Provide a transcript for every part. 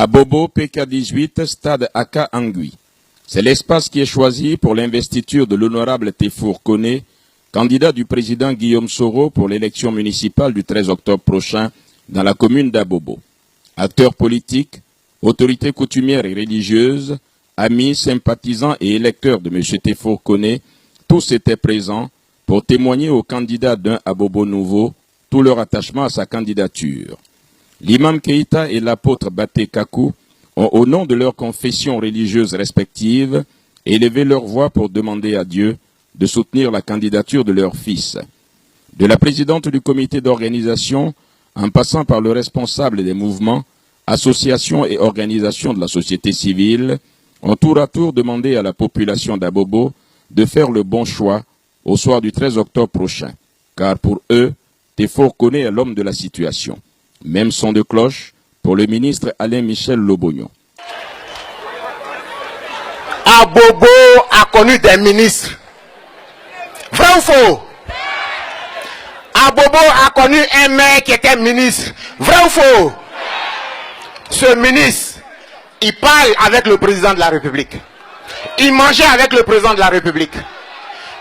Abobo PK18, stade Aka Angui. C'est l'espace qui est choisi pour l'investiture de l'honorable Tefour Koné, candidat du président Guillaume Soro pour l'élection municipale du 13 octobre prochain dans la commune d'Abobo. Acteurs politiques, autorités coutumières et religieuses, amis, sympathisants et électeurs de M. Tefour Koné, tous étaient présents pour témoigner aux candidats d'un Abobo nouveau tout leur attachement à sa candidature. L'imam Keïta et l'apôtre Baté Kakou ont, au nom de leurs confessions religieuses respectives, élevé leur voix pour demander à Dieu de soutenir la candidature de leur fils. De la présidente du comité d'organisation, en passant par le responsable des mouvements, associations et organisations de la société civile, ont tour à tour demandé à la population d'Abobo de faire le bon choix au soir du 13 octobre prochain, car pour eux, Tefour Koné est l'homme de la situation. Même son de cloche pour le ministre Alain Michel Lobognon. Abobo a connu des ministres. Vrai ou faux? Abobo a connu un maire qui était ministre. Vrai ou faux? Ce ministre, il parle avec le président de la République. Il mangeait avec le président de la République.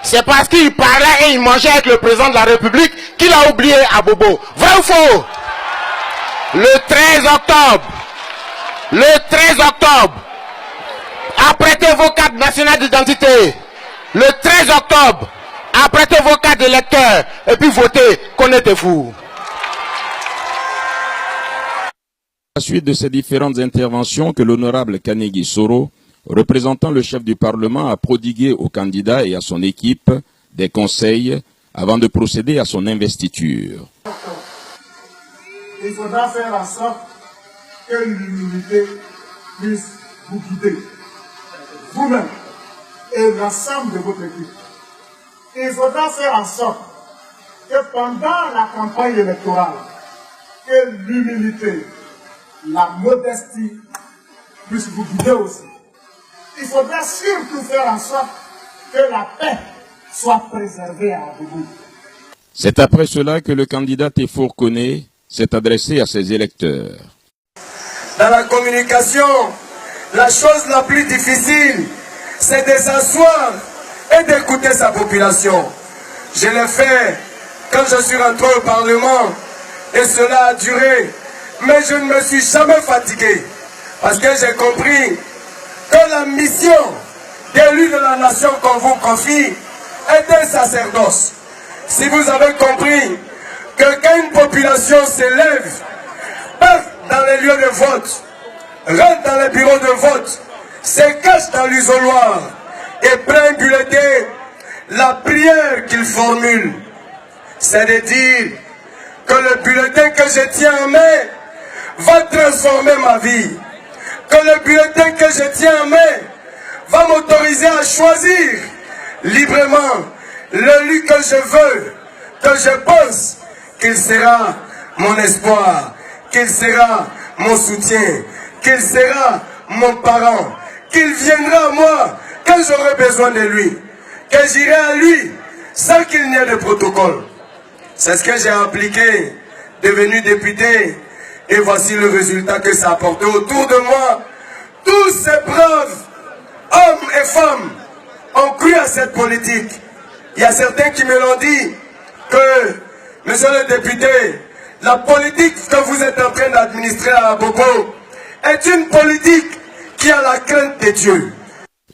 C'est parce qu'il parlait et il mangeait avec le président de la République qu'il a oublié Abobo. Vrai ou faux? Le 13 octobre, apprêtez vos cartes nationales d'identité. Le 13 octobre, apprêtez vos cartes d'électeurs et puis votez, connaissez-vous. À la suite de ces différentes interventions que l'honorable Kanegi Soro, représentant le chef du Parlement, a prodigué au candidat et à son équipe des conseils avant de procéder à son investiture. Il faudra faire en sorte que l'humilité puisse vous guider, vous-même et l'ensemble de votre équipe. Il faudra faire en sorte que pendant la campagne électorale, que l'humilité, la modestie puissent vous guider aussi. Il faudra surtout faire en sorte que la paix soit préservée à Abobo. C'est après cela que le candidat Tefour Koné s'est adressé à ses électeurs. Dans la communication, la chose la plus difficile, c'est de s'asseoir et d'écouter sa population. Je l'ai fait quand je suis rentré au Parlement et cela a duré, mais je ne me suis jamais fatigué parce que j'ai compris que la mission d'élu de la nation qu'on vous confie est un sacerdoce. Si vous avez compris que quand une population s'élève, part dans les lieux de vote, rentre dans les bureaux de vote, se cache dans l'isoloir et prend un bulletin, la prière qu'il formule, c'est de dire que le bulletin que je tiens en main va transformer ma vie, que le bulletin que je tiens en main va m'autoriser à choisir librement l'élu que je veux, que je pense qu'il sera mon espoir, qu'il sera mon soutien, qu'il sera mon parent, qu'il viendra à moi quand j'aurai besoin de lui, que j'irai à lui sans qu'il n'y ait de protocole. C'est ce que j'ai appliqué, devenu député, et voici le résultat que ça a apporté autour de moi. Tous ces braves hommes et femmes ont cru à cette politique. Il y a certains qui me l'ont dit que, monsieur le député, la politique que vous êtes en train d'administrer à Abobo est une politique qui a la crainte de Dieu.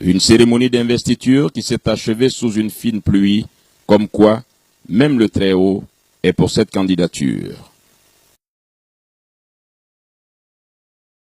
Une cérémonie d'investiture qui s'est achevée sous une fine pluie, comme quoi même le Très-Haut est pour cette candidature.